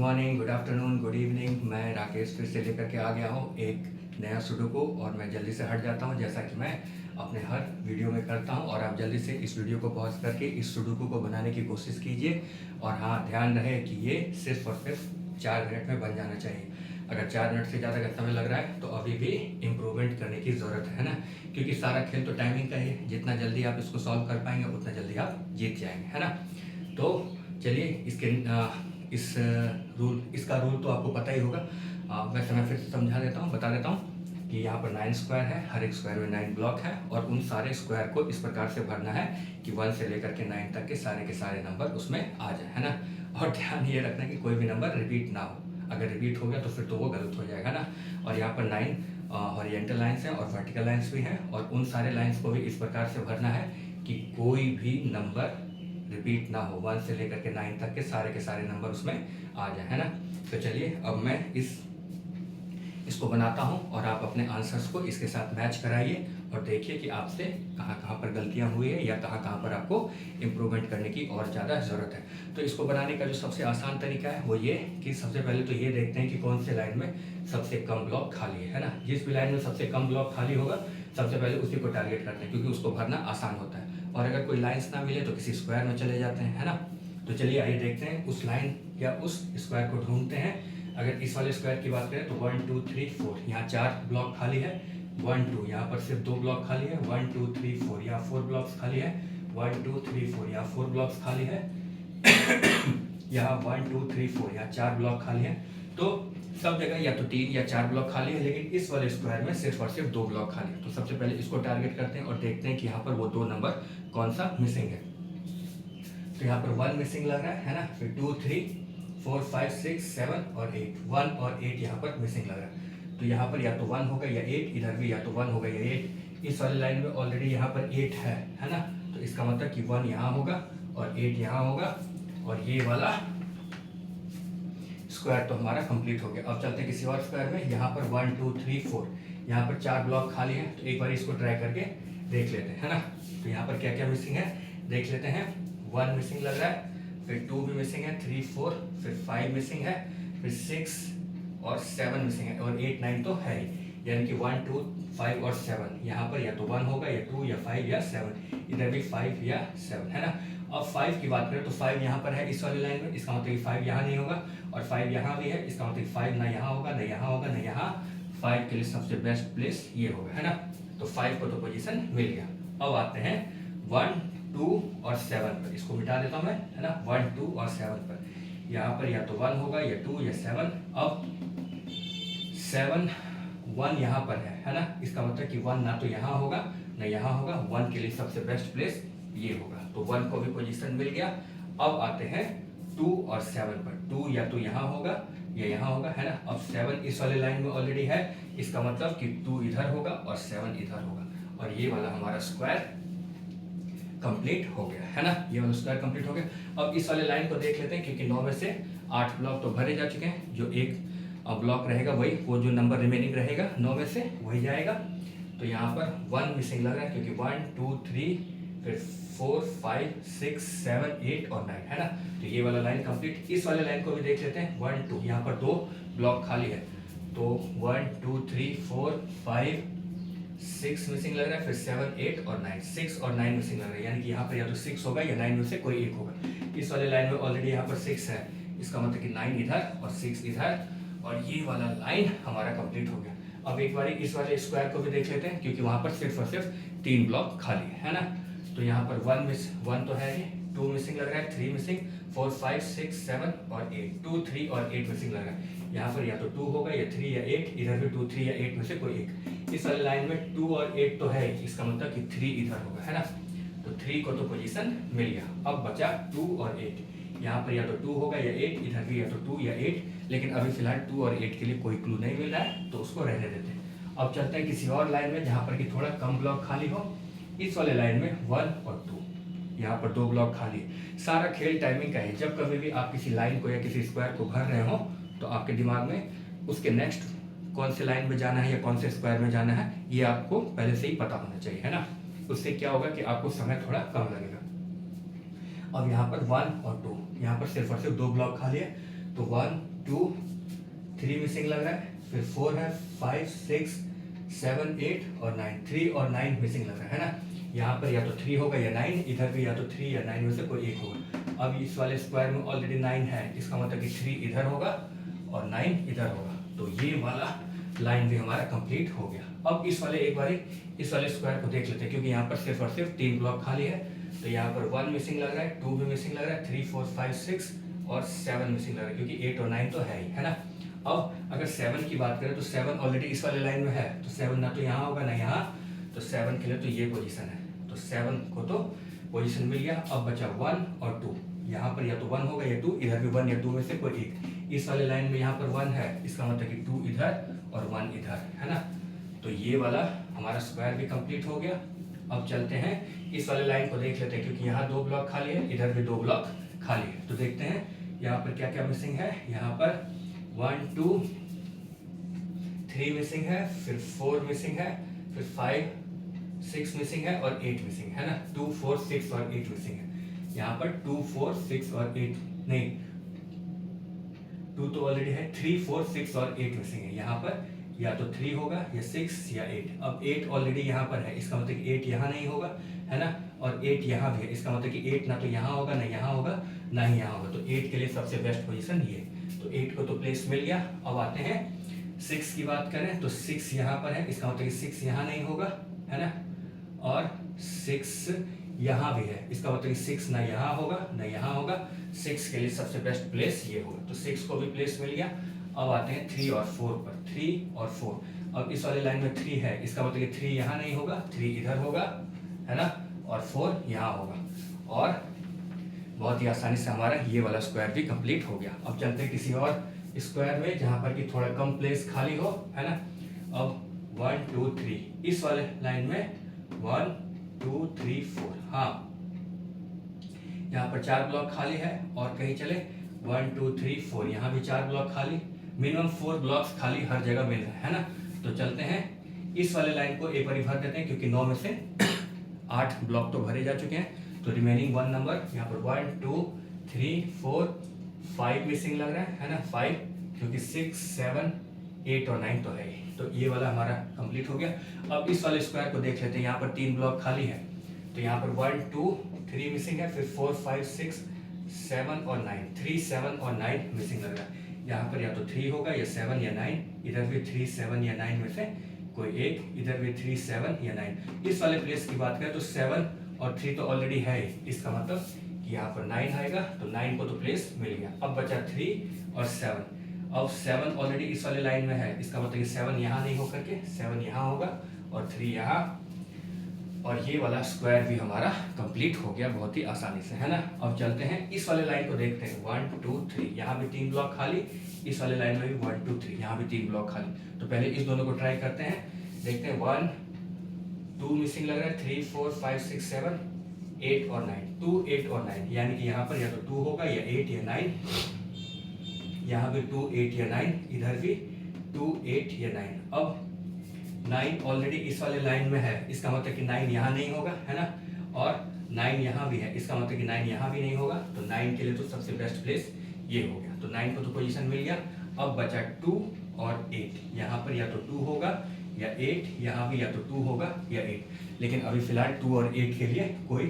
Morning, good afternoon, good evening. मैं राकेश फिर से लेकर के आ गया हूँ एक नया सुडोकू और मैं जल्दी से हट जाता हूँ जैसा कि मैं अपने हर वीडियो में करता हूँ। और आप जल्दी से इस वीडियो को पॉज करके इस सुडोकू को बनाने की कोशिश कीजिए। और हाँ, ध्यान रहे कि ये सिर्फ और सिर्फ 4 मिनट में बन जाना चाहिए। अगर 4 मिनट से ज़्यादा का समय लग रहा है तो अभी भी इम्प्रूवमेंट करने की ज़रूरत है ना, क्योंकि सारा खेल तो टाइमिंग का ही है। जितना जल्दी आप इसको सॉल्व कर पाएंगे उतना जल्दी आप जीत जाएंगे, है ना। तो चलिए इसका रूल तो आपको पता ही होगा। वैसे मैं फिर से समझा देता हूँ, बता देता हूँ कि यहाँ पर 9 स्क्वायर है, हर एक स्क्वायर में 9 ब्लॉक है और उन सारे स्क्वायर को इस प्रकार से भरना है कि 1 से लेकर के 9 तक के सारे नंबर उसमें आ जाए, है ना। और ध्यान ये रखना कि कोई भी नंबर रिपीट ना हो। अगर रिपीट हो गया तो फिर तो वो गलत हो जाएगा ना। और यहाँ पर 9 हॉरिजॉन्टल लाइंस हैं और वर्टिकल लाइंस भी हैं और उन सारे लाइंस को भी इस प्रकार से भरना है कि कोई भी नंबर रिपीट ना हो। 1 से लेकर के 9 तक के सारे नंबर उसमें आ जाए, है ना। तो चलिए अब मैं इसको बनाता हूँ और आप अपने आंसर्स को इसके साथ मैच कराइए और देखिए कि आपसे कहाँ कहाँ पर गलतियाँ हुई है या कहाँ कहाँ पर आपको इम्प्रूवमेंट करने की और ज़्यादा ज़रूरत है। तो इसको बनाने का जो सबसे आसान तरीका है वो ये कि सबसे पहले तो ये देखते हैं कि कौन से लाइन में सबसे कम ब्लॉक खाली है ना। जिस भी लाइन में सबसे कम ब्लॉक खाली होगा सबसे पहले उसी को टारगेट करते हैं, क्योंकि उसको भरना आसान होता है। और अगर कोई लाइन्स ना मिले तो किसी स्क्वायर में चले जाते हैं, है ना। तो चलिए आइए देखते हैं उस लाइन या उस स्क्वायर को ढूंढते हैं। अगर इस वाले स्क्वायर की बात करें तो 1 2 3 4 यहाँ 4 ब्लॉक खाली है। 1 2 यहाँ पर सिर्फ 2 ब्लॉक खाली है। 1 2 3 4 यहाँ 4 ब्लॉक्स खाली है। 1 2 3 4 यहाँ 4 ब्लॉक्स खाली है। यहाँ 1 2 3 4 यहाँ 4 ब्लॉक खाली है। तो सब जगह या तो 3 या 4 ब्लॉक खाली है, लेकिन इस वाले स्क्वायर में सिर्फ और सिर्फ 2 ब्लॉक खाली है। तो सबसे पहले इसको टारगेट करते हैं और देखते हैं कि यहाँ पर वो 2 नंबर कौन सा मिसिंग है। तो यहाँ पर 1 मिसिंग लग रहा है ना। फिर 2 3 4 5 6 7 और 8, 1 और 8 यहाँ पर मिसिंग लग रहा है। तो यहाँ पर या तो 1 होगा या 8, इधर भी या तो 1 होगा या 8। इस वाले लाइन में ऑलरेडी यहाँ पर 8 है ना। तो इसका मतलब कि 1 यहाँ होगा और 8 यहाँ होगा और ये वाला स्क्वायर तो हमारा कंप्लीट हो गया। अब चलते हैं किसी और स्क्वायर में। यहाँ पर 1 2 3 4 यहाँ पर 4 ब्लॉक खाली है। तो एक बार इसको ट्राई करके देख लेते हैं, है ना। तो यहाँ पर क्या क्या मिसिंग है देख लेते हैं। 1 मिसिंग लग रहा है, फिर 2 भी मिसिंग है, 3 4, फिर 5 मिसिंग है, फिर 6 और 7 मिसिंग है और 8 9 तो है ही। यानी कि 1 2 5 और 7 यहाँ पर या तो 1 होगा या 2 या 5 या 7। इधर भी 5 या 7, है ना। अब 5 की बात करें तो 5 यहाँ पर है इस वाली लाइन में, इसका मतलब 5 यहाँ नहीं होगा और 5 यहाँ भी है, इसका मतलब 5 ना यहाँ होगा ना यहाँ होगा ना यहाँ। 5 के लिए सबसे बेस्ट प्लेस ये होगा, है ना। तो 5 को तो पोजीशन मिल गया। अब आते हैं 1 2 और 7 पर। इसको मिटा देता हूँ मैं, है ना। 1 2 और 7 पर यहाँ पर या तो 1 होगा या 2 या 7। अब 7 1 यहाँ पर है ना। इसका मतलब कि 1 ना तो यहाँ होगा ना यहाँ होगा। 1 के लिए सबसे बेस्ट प्लेस ये होगा, तो 1 को भी पोजीशन मिल गया। अब आते हैं 2 और 7 पर। 2 या तो यहाँ होगा या यहाँ होगा, है ना। अब 7 इस वाले लाइन में ऑलरेडी है, इसका मतलब कि 2 इधर होगा और 7 इधर होगा और ये वाला हमारा स्क्वायर कंप्लीट हो गया, है ना। ये वाला स्क्वायर कंप्लीट हो गया। अब इस वाले लाइन को देख लेते हैं, क्योंकि 9 में से 8 ब्लॉक तो भरे जा चुके हैं। जो एक ब्लॉक रहेगा वही, वो जो नंबर रिमेनिंग रहेगा 9 में से वही जाएगा। तो यहाँ पर 1 मिसिंग लग रहा है, क्योंकि 1 2 3 फिर 4 5 6 7 8 और 9, है ना। तो ये वाला लाइन कंप्लीट। इस वाले लाइन को भी देख लेते हैं। 1 2 यहाँ पर 2 ब्लॉक खाली है, तो 1 2 3 4 5 6 मिसिंग लग रहा है, फिर 7 8 और 9, 6 और 9 मिसिंग लग रहा है। यानी कि यहाँ पर या तो 6 होगा या 9 में से कोई एक होगा। इस वाले लाइन में ऑलरेडी यहाँ पर 6 है, इसका मतलब कि 9 इधर और 6 इधर और ये वाला लाइन हमारा कंप्लीट हो गया। अब एक बार इस वाले स्क्वायर को भी देख लेते हैं, क्योंकि वहाँ पर सिर्फ और सिर्फ 3 ब्लॉक खाली है ना। तो यहाँ पर 1 तो है ही, 2 मिसिंग लग रहा है, 3 मिसिंग, 4 5 6 7 और 8, 2 3 और 8 मिसिंग लग रहा है। यहाँ पर या तो 2 होगा या 3 या 8, इधर भी 2 3 या 8 में से कोई एक। इस वाले लाइन में 2 और 8 तो है, इसका मतलब कि 3 इधर होगा, है ना। तो 3 को तो पोजीशन मिल गया। अब बचा 2 और 8, यहाँ पर या तो 2 होगा या 8, इधर भी या तो 2 या 8, लेकिन अभी फिलहाल 2 और 8 के लिए कोई क्लू नहीं मिल रहा है, तो उसको रहने देते हैं। अब चलते हैं किसी और लाइन में जहाँ पर कि थोड़ा कम ब्लॉक खाली हो। इस वाले लाइन में 1 और 2, यहाँ पर 2 ब्लॉक खाली है। सारा खेल टाइमिंग का है। जब कभी भी आप किसी लाइन को या किसी स्क्वायर को भर रहे हो तो आपके दिमाग में उसके नेक्स्ट कौन से लाइन में जाना है या कौन से स्क्वायर में जाना है ये आपको पहले से ही पता होना चाहिए, है ना। उससे क्या होगा कि आपको समय थोड़ा कम लगेगा। अब यहाँ पर 1 और 2, यहाँ पर सिर्फ और सिर्फ 2 ब्लॉक खाली है, तो 1 2 3 मिसिंग लग रहा है, फिर 4 है, 5 6 7 8 और 9, 3 और 9 मिसिंग लग रहा है ना। यहाँ पर या तो 3 होगा या 9, इधर भी या तो 3 या 9 में से कोई एक होगा। अब इस वाले स्क्वायर में ऑलरेडी 9 है, इसका मतलब कि 3 इधर होगा और 9 इधर होगा, तो ये वाला लाइन भी हमारा कंप्लीट हो गया। अब इस वाले एक बार इस वाले स्क्वायर को देख लेते हैं, क्योंकि यहाँ पर सिर्फ और सिर्फ 3 ब्लॉक खाली है। तो यहाँ पर 1 मिसिंग लग रहा है, 2 भी मिसिंग लग रहा है, 3 4 5 6 और 7 मिसिंग लग रहा है, क्योंकि 8 और 9 तो है ही, है ना। अब अगर 7 की बात करें तो 7 ऑलरेडी इस वाले लाइन में है, तो 7 ना तो यहाँ होगा ना यहाँ, तो 7 के लिए तो ये पोजीशन है, तो 7 को तो पोजीशन मिल गया। अब बचा 1 और 2, यहाँ पर या तो 1 होगा या 2, इधर भी 1 या 2 में से कोई एक। इस वाले लाइन में यहाँ पर 1 है, इसका मतलब कि 2 इधर और 1 इधर, है ना। तो ये वाला हमारा स्क्वायर भी कंप्लीट हो गया। अब चलते हैं इस वाले लाइन को देख लेते हैं, क्योंकि यहाँ 2 ब्लॉक खाली है, इधर भी 2 ब्लॉक खाली है। तो देखते हैं यहाँ पर क्या क्या मिसिंग है। यहाँ पर 1 2 3 मिसिंग है, फिर 4 मिसिंग है, फिर 5 6 मिसिंग है और 8 मिसिंग है ना। 2 4 6 और 8 मिसिंग है। यहाँ पर 2 4 6 और 8 नहीं, 2 तो ऑलरेडी है, 3 4 6 और 8 मिसिंग है। यहाँ पर या तो 3 होगा या 6 या 8। अब 8 ऑलरेडी यहाँ पर है, इसका मतलब कि 8 यहाँ नहीं होगा, है ना। और 8 यहाँ भी है, इसका मतलब कि 8 ना तो यहाँ होगा ना यहाँ होगा ना ही यहाँ होगा, तो 8 के लिए सबसे बेस्ट पोजीशन ये। तो 8 को तो प्लेस मिल गया। अब आते हैं 6 की बात करें तो 6 यहाँ पर है, इसका मतलब कि 6 यहाँ नहीं होगा, है ना। और 6 यहाँ भी है, इसका मतलब कि 6 ना यहाँ होगा ना यहाँ होगा। 6 के लिए सबसे बेस्ट प्लेस ये होगा, तो 6 को भी प्लेस मिल गया। अब आते हैं 3 और 4 पर, 3 और 4। अब इस वाले लाइन में 3 है, इसका मतलब कि 3 यहाँ नहीं होगा, 3 इधर होगा, है ना, और 4 यहाँ होगा। और बहुत ही आसानी से हमारा ये वाला स्क्वायर भी कंप्लीट हो गया। अब चलते हैं किसी और स्क्वायर में जहाँ पर कि थोड़ा कम प्लेस खाली हो, है ना। अब 1 2 3 इस वाले लाइन में 1 2 3 4, हाँ यहाँ पर 4 ब्लॉक खाली है। और कहीं चले 1 2 3 4, यहाँ भी 4 ब्लॉक खाली, मिनिमम 4 ब्लॉक्स खाली हर जगह मिल रहा है ना। तो चलते हैं इस वाले लाइन को एक बार भर देते हैं, क्योंकि 9 में से 8 ब्लॉक तो भरे जा चुके हैं। तो रिमेनिंग 1 नंबर यहाँ पर 1 2 3 4 5 मिसिंग लग रहा है ना, 5, क्योंकि 6 7 8 और 9 तो है ही। तो ये वाला हमारा कंप्लीट हो गया। अब इस वाले स्क्वायर को देख लेते हैं, यहाँ पर 3 ब्लॉक खाली है। तो यहाँ पर 1 2 3 मिसिंग है, फिर 4 5 6 7 और 9, 3 7 और 9 मिसिंग लग रहा है। यहाँ पर या तो 3 होगा या 7 या 9, इधर भी 3 7 या 9 में से कोई एक, इधर भी 3 7 या 9। इस वाले प्लेस की बात करें तो 7 और 3 तो ऑलरेडी है, इसका मतलब कि यहाँ पर 9 आएगा, तो 9 को तो प्लेस मिल गया। अब बचा 3 और 7। अब 7 ऑलरेडी इस वाले लाइन में है, इसका मतलब कि 7 यहाँ नहीं होकर के 7 यहाँ होगा और 3 यहाँ, और ये वाला स्क्वायर भी हमारा कंप्लीट हो गया बहुत ही आसानी से, है ना। अब चलते हैं इस वाले लाइन को देखते हैं, 1 2 3, यहाँ भी 3 ब्लॉक खाली, इस वाले लाइन में भी 1 2 3, यहाँ भी 3 ब्लॉक खाली। तो पहले इस दोनों को ट्राई करते हैं, देखते हैं। 1 2 मिसिंग लग रहा है, 3 4 5 6 7 8 और 9, 2 8 और 9, यानी कि यहाँ पर या तो 2 होगा या 8 या 9, यहाँ भी 2 8 या 9, इधर भी 2 8 या 9। अब 9 ऑलरेडी इस वाले लाइन में है, इसका मतलब कि 9 यहाँ नहीं होगा, है ना। और 9 यहाँ भी है, इसका मतलब कि 9 यहाँ भी नहीं होगा, तो 9 के लिए तो सबसे बेस्ट प्लेस ये हो गया। तो 9 को तो पोजीशन मिल गया। अब बचा 2 और 8, यहाँ पर या तो 2 होगा या 8, यहाँ भी या तो 2 होगा या 8, लेकिन अभी फिलहाल 2 और 8 के लिए कोई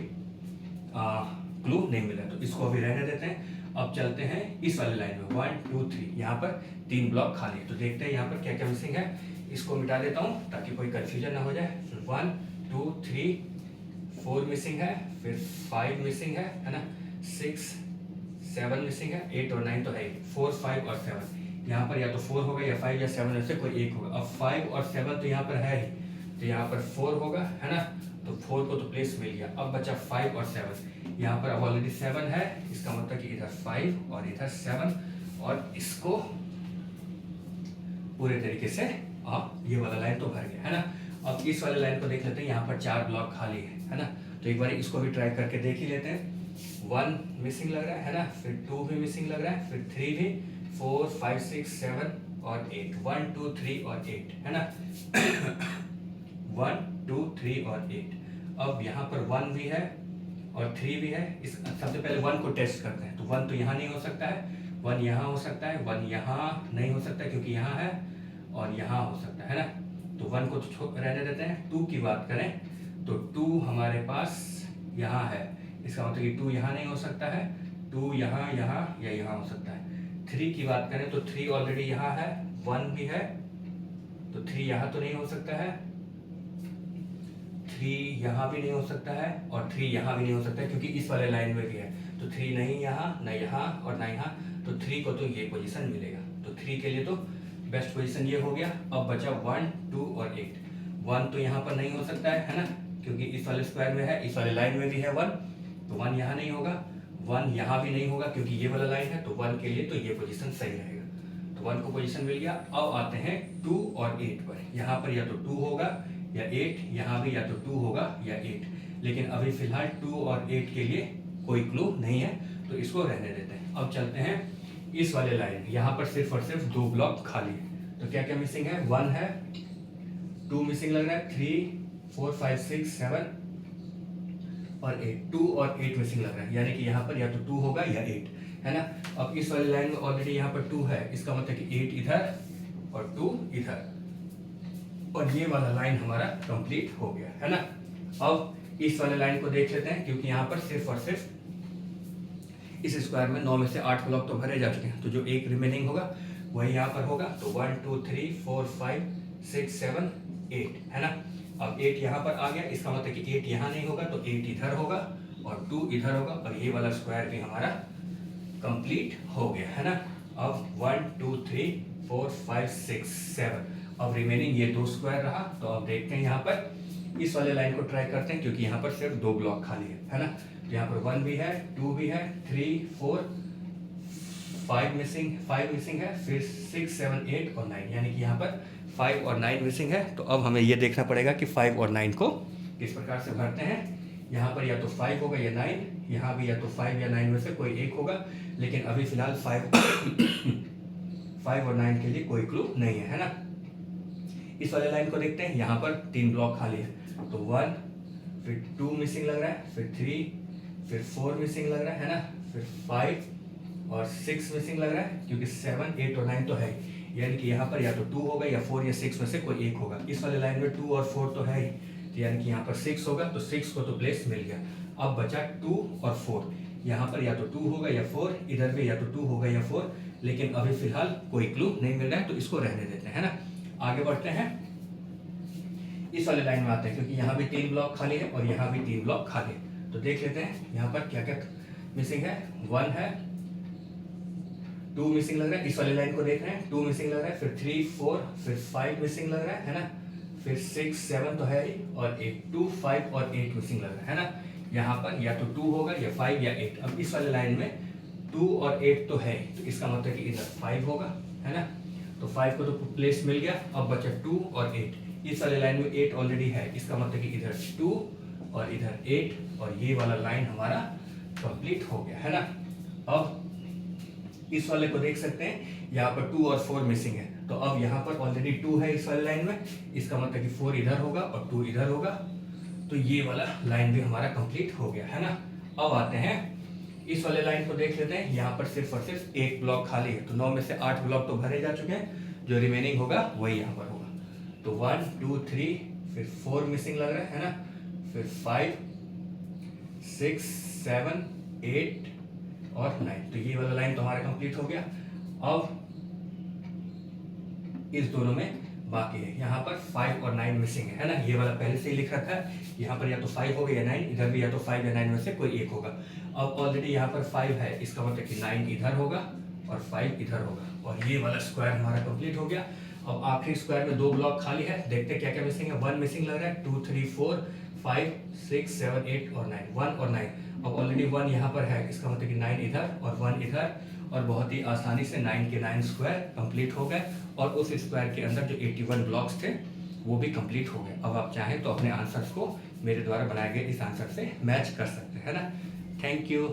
क्लू नहीं मिला, तो इसको अभी रहने देते हैं। अब चलते हैं इस वाले लाइन में 1 2 3, यहाँ पर 3 ब्लॉक खाली है। तो देखते हैं यहाँ पर क्या क्या मिसिंग है। इसको मिटा देता हूँ ताकि कोई कंफ्यूजन ना हो जाए। 1 2 3 4 मिसिंग है, फिर 5 मिसिंग है ना, 6 7 मिसिंग है, 8 और 9 तो है, 4 5 और 7। यहाँ पर या तो 4 होगा या 5 या 7 में से कोई एक होगा। अब 5 और 7 तो यहाँ पर है ही, तो यहाँ पर 4 होगा, है ना, तो 4 को तो प्लेस मिल गया। अब बचा 5 और 7, यहाँ पर अब ऑलरेडी 7 है, इसका मतलब कि इधर 5 और इधर 7, और इसको पूरे तरीके से आप ये वाला लाइन तो भर गया, है ना। अब इस वाले लाइन को देख लेते हैं, यहाँ पर 4 ब्लॉक खाली है ना। तो एक बार इसको भी ट्राई करके देख ही लेते हैं। 1 मिसिंग लग रहा है ना, फिर 2 भी मिसिंग लग रहा है, फिर 3 भी, 4 5 6 7 और 8, 1 2 3 और 8, है ना। 1 2 3 और 8। अब यहाँ पर 1 भी है और 3 भी है। इस सबसे पहले 1 को टेस्ट करते हैं, तो 1 तो यहाँ नहीं हो सकता है, 1 यहाँ हो सकता है, 1 यहाँ नहीं हो सकता क्योंकि यहाँ है, और यहाँ हो सकता है ना। तो 1 को तो रहने देते हैं। 2 की बात करें तो 2 हमारे पास यहाँ है, इसका मतलब कि 2 यहाँ नहीं हो सकता है, 2 यहाँ, यहाँ या यहाँ हो सकता है। 3 की बात करें तो 3 ऑलरेडी यहाँ है, 1 भी है, तो 3 यहाँ तो नहीं हो सकता है, 3 यहाँ भी नहीं हो सकता है, और 3 यहाँ भी नहीं हो सकता है क्योंकि इस वाले लाइन में भी है। तो 3 नहीं यहाँ, न यहाँ और ना यहाँ, तो 3 को तो ये पोजीशन मिलेगा। तो 3 के लिए तो बेस्ट पोजीशन ये हो गया। अब बचा 1, 2 और 8। 1 तो यहाँ पर नहीं हो सकता है ना, क्योंकि इस वाले स्क्वायर में है, इस वाले लाइन में भी है 1, तो 1 यहाँ नहीं होगा, 1 यहाँ भी नहीं होगा क्योंकि ये वाला लाइन है। तो 1 के लिए तो ये पोजीशन सही रहेगा, तो 1 को पोजीशन मिल गया। अब आते हैं 2 और 8 पर। यहाँ पर या तो 2 होगा या 8, यहाँ भी या तो 2 होगा या 8, लेकिन अभी फिलहाल 2 और 8 के लिए कोई क्लू नहीं है, तो इसको रहने देते हैं। अब चलते हैं इस वाले लाइन, यहाँ पर सिर्फ और सिर्फ 2 ब्लॉक खाली है। तो क्या क्या मिसिंग है? 1 है, 2 मिसिंग लग रहा है, 3, 4, 5, 6, 7 और 8, 2 और 8 मिसिंग लग रहा है, यानी कि यहाँ पर या तो 2 होगा या 8, है ना। अब इस वाले लाइन में ऑलरेडी यहाँ पर 2 है, इसका मतलब कि 8 इधर और 2 इधर, और ये वाला लाइन हमारा कंप्लीट हो गया, है ना। अब इस वाले लाइन को देख लेते हैं, क्योंकि यहाँ पर सिर्फ और सिर्फ इस स्क्वायर में 9 में से 8 ब्लॉक तो भरे जा चुके हैं, तो जो एक रिमेनिंग होगा वही यहाँ पर होगा। तो 1, 2, 3, 4, 5, 6, 7, 8, है ना। अब 8 यहाँ पर आ गया, इसका मतलब कि 8 यहाँ नहीं होगा, तो 8 इधर होगा और 2 इधर होगा, और ये वाला स्क्वायर भी हमारा कंप्लीट हो गया, है ना। अब 1, 2, 3, 4, 5, 6, 7, अब रिमेनिंग ये 2 स्क्वायर रहा। तो अब देखते हैं यहाँ पर इस वाले लाइन को ट्राई करते हैं, क्योंकि यहाँ पर सिर्फ 2 ब्लॉक खाली है ना। तो यहाँ पर 1 भी है, 2 भी है, 3, 4, 5 मिसिंग है, फिर 6, 7, 8 और 9, यानी कि यहाँ पर 5 और 9 मिसिंग है। तो अब हमें ये देखना पड़ेगा कि 5 और 9 को किस प्रकार से भरते हैं। यहाँ पर या तो 5 होगा या 9, यहाँ भी या तो 5 या 9 में से कोई एक होगा, लेकिन अभी फिलहाल 5 और 9 के लिए कोई क्लू नहीं है ना। इस वाले लाइन को देखते हैं, यहाँ पर 3 ब्लॉक खाली है, तो 1, फिर 2 मिसिंग लग रहा है, फिर 3, फिर 4 मिसिंग लग रहा है ना, फिर 5 और 6 मिसिंग लग रहा है, क्योंकि 7, 8 और 9 तो है, यानी कि यहाँ पर या तो 2 होगा या 4 या 6 में से कोई एक होगा। इस वाले लाइन में 2 और 4 तो है ही, तो यानी कि यहाँ पर 6 होगा, तो 6 को तो प्लेस मिल गया। अब बचा 2 और 4, यहाँ पर या तो 2 होगा या 4, इधर भी या तो 2 होगा या 4, लेकिन अभी फिलहाल कोई क्लू नहीं मिल रहा है, तो इसको रहने देते हैं, है ना। आगे बढ़ते हैं, इस वाले लाइन में आते हैं, क्योंकि यहाँ भी 3 ब्लॉक खाली है और यहाँ भी 3 ब्लॉक खाली है। तो देख लेते हैं यहाँ पर क्या क्या मिसिंग है। 1 है, 2 मिसिंग लग रहा है, इस वाले लाइन को देख रहे हैं, 2 मिसिंग लग रहा है, फिर 3, 4, फिर 5 मिसिंग लग रहा है ना, फिर 6, 7 तो है ही, और 8, 2, 5 और 8 मिसिंग लग रहा है ना। यहाँ पर या तो 2 होगा या 5 या 8। अब इस वाले लाइन में 2 और 8 तो है, तो इसका मतलब कि इधर 5 होगा, है ना। तो 5 को तो प्लेस मिल गया। अब बचा 2 और 8, इस वाले लाइन में 8 ऑलरेडी है, इसका मतलब कि इधर 2 और इधर 8, और ये वाला लाइन हमारा कंप्लीट हो गया, है ना। अब इस वाले को देख सकते हैं, यहाँ पर 2 और 4 मिसिंग है, तो अब यहाँ पर ऑलरेडी 2 है इस वाले लाइन में, इसका मतलब कि 4 इधर होगा और 2 इधर होगा, तो ये वाला लाइन भी हमारा कंप्लीट हो गया, है ना। अब आते हैं इस वाले लाइन को देख लेते हैं, यहाँ पर सिर्फ और सिर्फ 1 ब्लॉक खाली है, तो 9 में से 8 ब्लॉक तो भरे जा चुके हैं, जो रिमेनिंग होगा वही यहाँ पर होगा। तो 1, 2, 3, फिर 4 मिसिंग लग रहा है ना, फिर 5, 6, 7, 8 और 9, तो ये वाला लाइन तो हमारा कंप्लीट हो गया। अब इस दोनों में बाकी है, यहाँ पर 5 और 9 मिसिंग है ना, ये वाला पहले से ही लिख रखा है, यहाँ पर या तो 5 होगा या 9, इधर भी या तो 5 या 9 में से कोई एक होगा। अब ऑलरेडी यहाँ पर 5 है, इसका मतलब कि 9 इधर होगा और 5 इधर होगा, और ये वाला स्क्वायर हमारा कंप्लीट हो गया। अब आखिरी स्क्वायर में 2 ब्लॉक खाली है, देखते हैं क्या क्या मिसिंग है। 1 मिसिंग लग रहा है, 2, 3, 4, 5, 6, 7, 8 और 9, 1 और 9। अब ऑलरेडी 1 यहाँ पर है, इसका मतलब कि 9 इधर और 1 इधर, और बहुत ही आसानी से 9 के 9 स्क्वायर कंप्लीट हो गए, और उस स्क्वायर के अंदर जो 81 ब्लॉक्स थे वो भी कंप्लीट हो गए। अब आप चाहें तो अपने आंसर्स को मेरे द्वारा बनाए गए इस आंसर से मैच कर सकते हैं ना। Thank you.